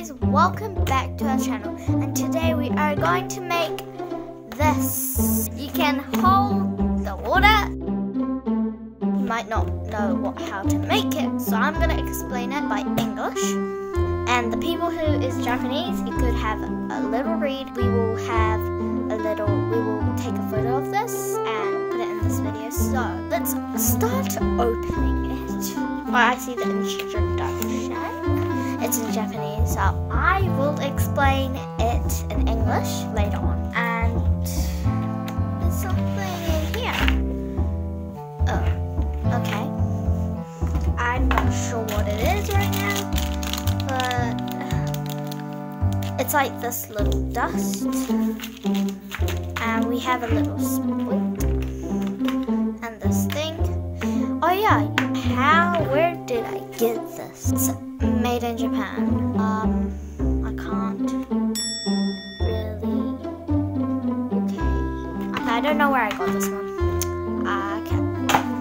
guys, welcome back to our channel, and today we are going to make this. You can hold the water. You might not know how to make it, so I'm going to explain it by English. And the people who is Japanese, you could have a little read. We will take a photo of this and put it in this video. So let's start opening it. Well, I see the introduction. It's in Japanese, so I will explain it in English later on. And there's something in here. Oh, okay. I'm not sure what it is right now, but it's like this little dust. And we have a little spoon and this thing. Oh yeah, where did I get this? It's made in Japan. I can't really. Okay, I don't know where I got this one. Okay,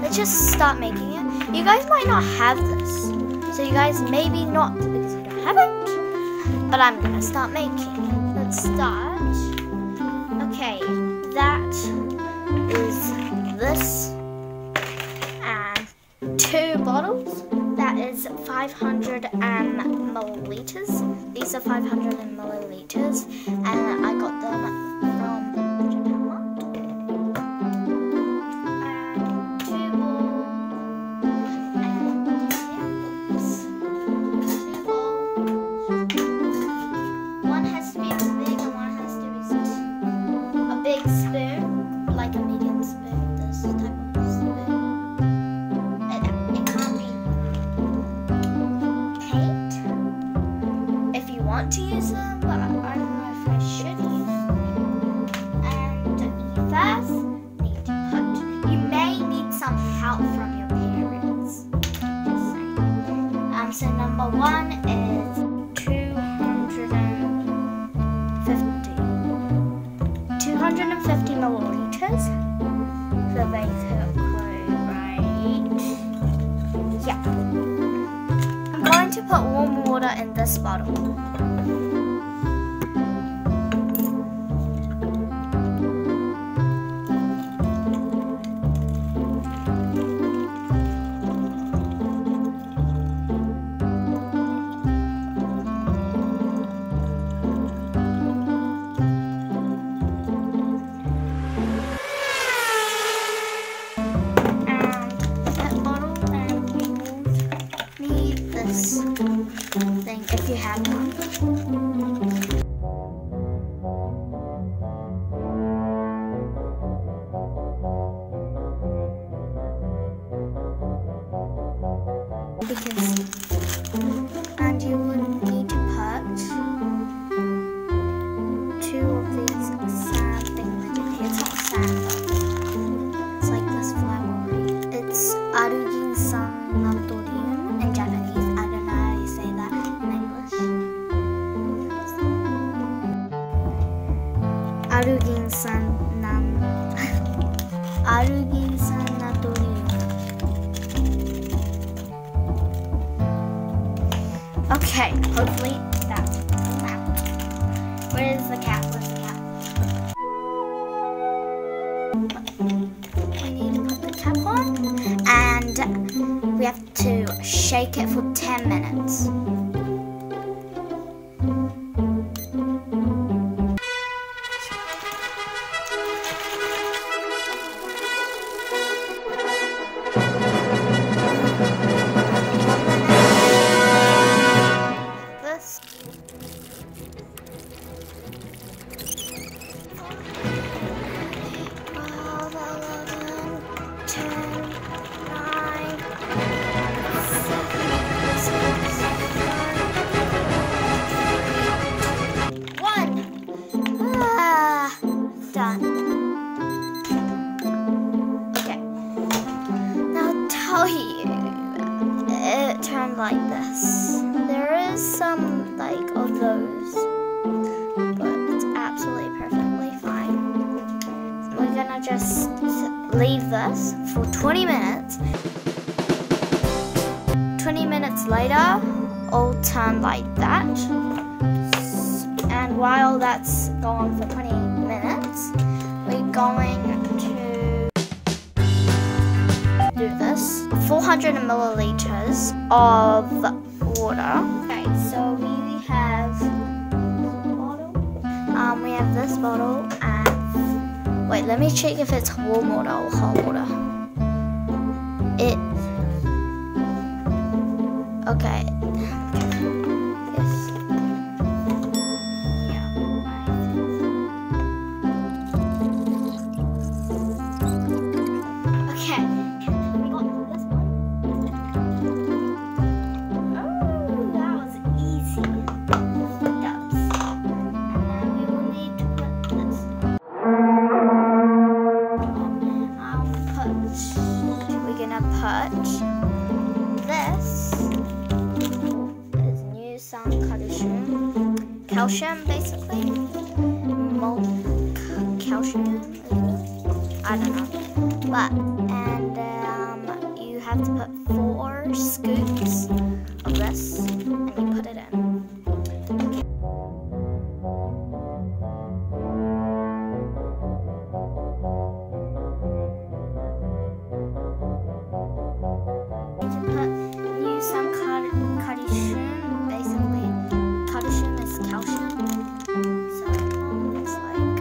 let's just start making it. You guys might not have this, so you guys maybe not because you don't have it. But I'm gonna start making it. Let's start. Okay, that is this, and 2 bottles. That is 500 milliliters. These are 500 milliliters, and I got them from Japan Mart. And 2 bowls, and 2 bowls. One has to be big, and one has to be a big spoon, like a medium spoon. This type of spoon. It can't be paint if you want to use them, but I don't know if I should use them. And you first need to put. You may need some help from your parents. Just saying. So number 1 is 250 milliliters. So they could go right. Yeah. I'm going to put warm water in this bottle. Thing if you have one. And you would need to put 2 of these sand things in here. It's not sand though. It's like this flour. It's aruginsan natorium in Japanese. I don't know how you say that in English. Aruginsan natorium. Okay, hopefully that's out. Where's the cat? We need to put the cap on, and we have to shake it for 10 minutes. It turned like this. There is some of those, but it's absolutely perfectly fine. So we're gonna just leave this for 20 minutes. 20 minutes later, all turn like that. while that's going for 20 minutes, we're going to do this. 400 milliliters of water. Okay, so we have bottle. We have this bottle and wait, let me check if it's warm water or hot water. Okay. Calcium, basically. Calcium, I don't know. But, and you have to put 4 scoops of this, and you put it in. To put乳酸カルシウム, basically. Calcium is calcium, so it's like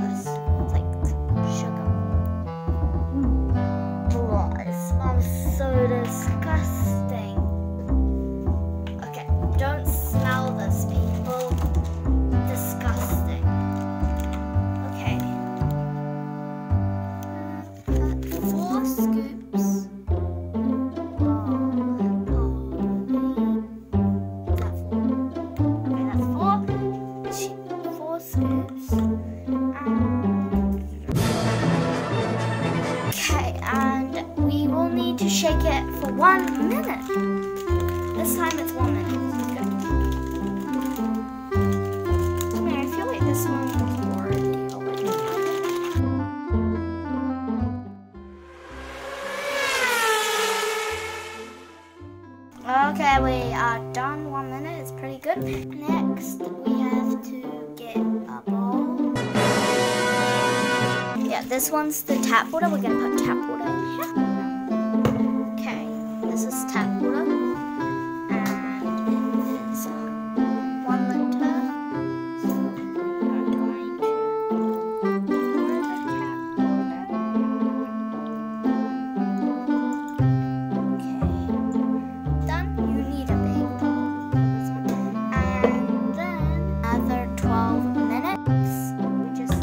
this. It's like sugar. Oh, it smells so disgusting. Okay, don't smell this, people. Disgusting. Okay. Put 4 scoops. Okay, and we will need to shake it for 1 minute. This time it's 1 minute. Good. I feel like this one is already. Okay, we are done. 1 minute. It's pretty good. Next, we have to get a bowl. Yeah, this one's the tap water. We're gonna put tap water in here. Okay, this is tap water, and it is 1 liter. So we are going to pour the tap water. Okay, done. You need a big bowl for this one, and then another 12 minutes. We just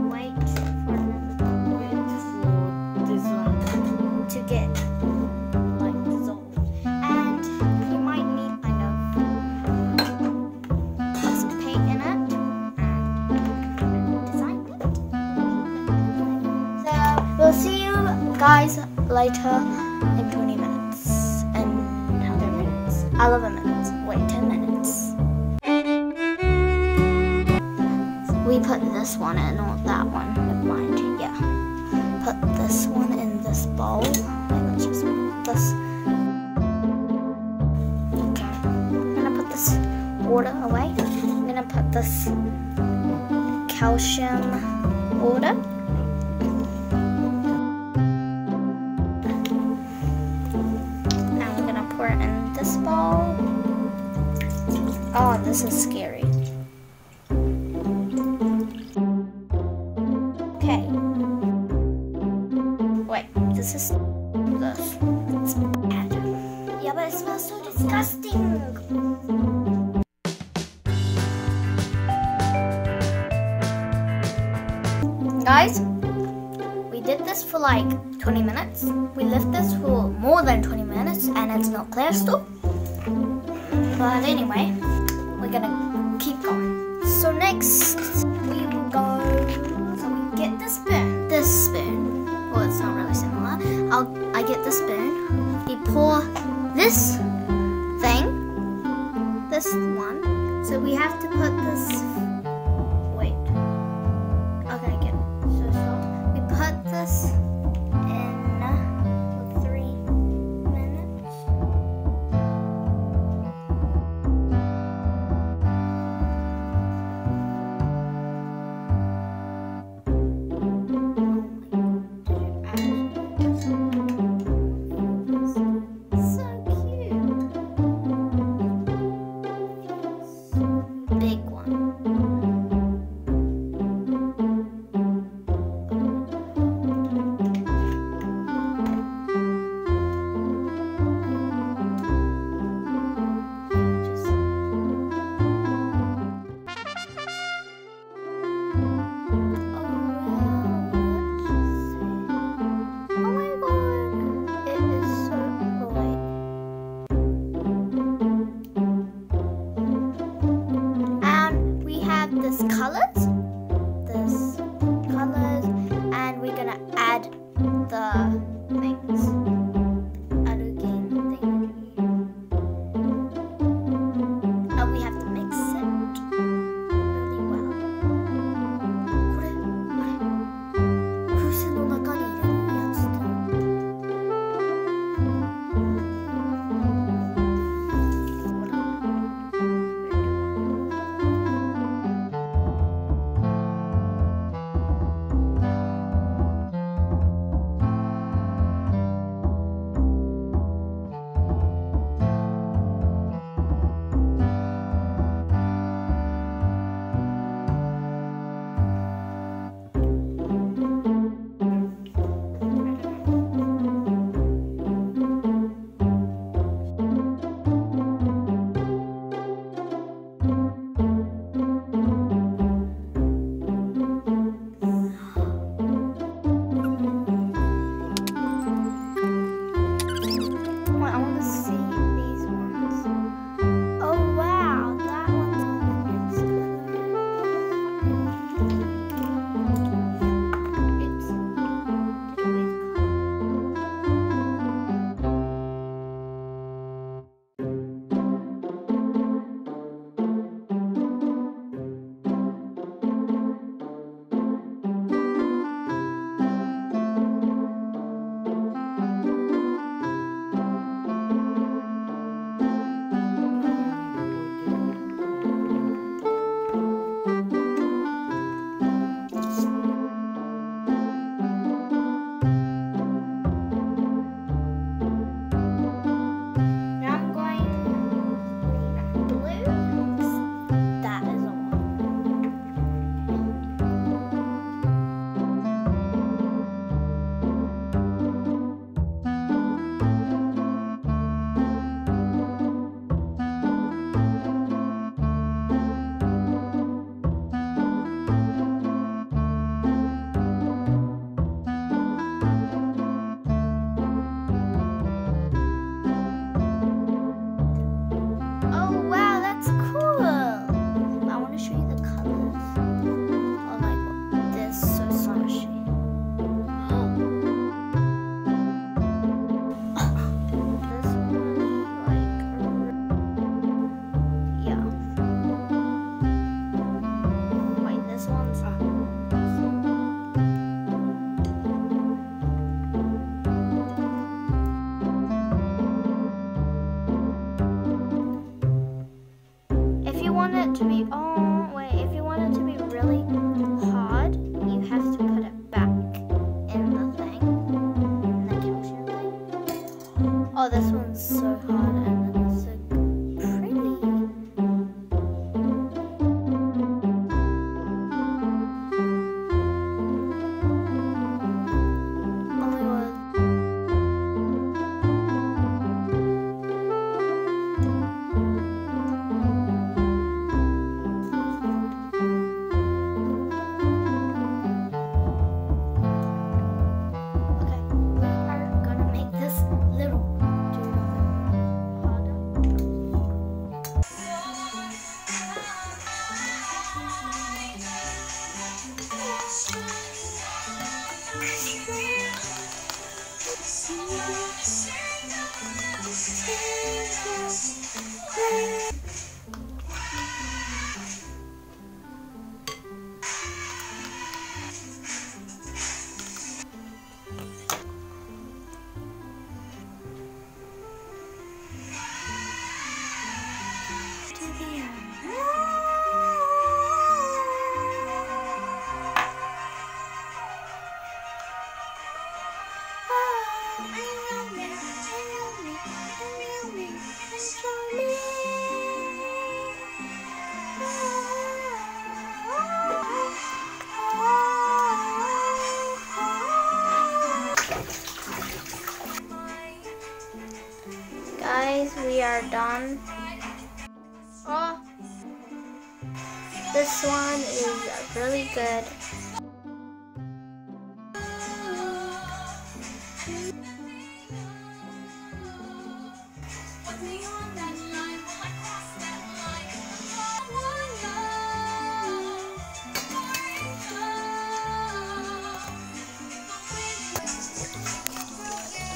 wait for this one to get like dissolved, and you might need kind of put some paint in it and design it. So we'll see you guys later in 20 minutes and how many minutes? 11 minutes. Wait, 10 minutes. We put this one in, not that one. Never mind. Yeah. Put this one in this bowl. Wait, let's just put this. Okay. I'm gonna put this water away. I'm gonna put this calcium water. And I'm gonna pour it in this bowl. Oh, this is scary. Okay. Wait, this is this. It's bad. Yeah, but it smells so disgusting. Guys, we did this for like 20 minutes. We left this for more than 20 minutes and it's not clear still. But anyway, we're gonna keep going. So next, we will go, so we get the spoon. This spoon, well, it's not really similar. I get the spoon. We pour this thing, this one. So we have to put this, wait. Okay, get it. So stop. We put this in for 3 minutes. it to be, oh wait, if you want it to be really hard, you have to put it back in the thing, in the calcium thing. Oh, this one's so hard and then it's so pretty. Oh my god. Guys, we are done. Oh, this one is really good.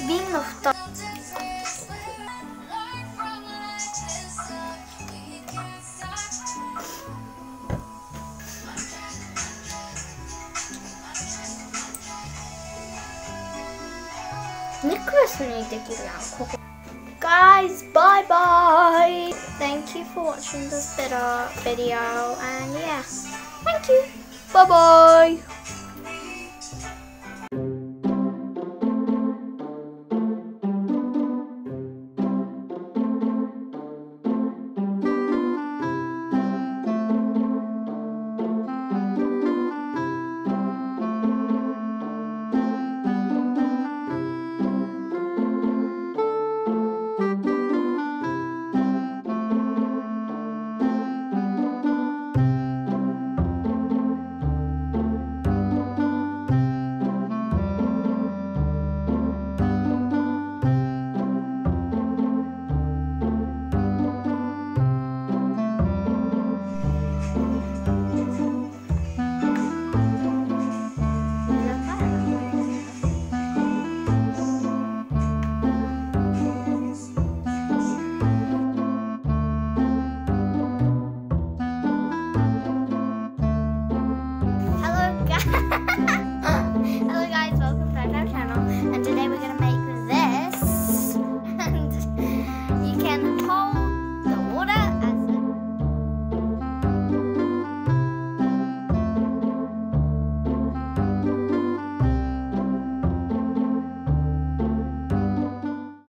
Being the necklaceにできるやんここ。Guys, bye bye. Thank you for watching this video and yeah, thank you. Bye bye.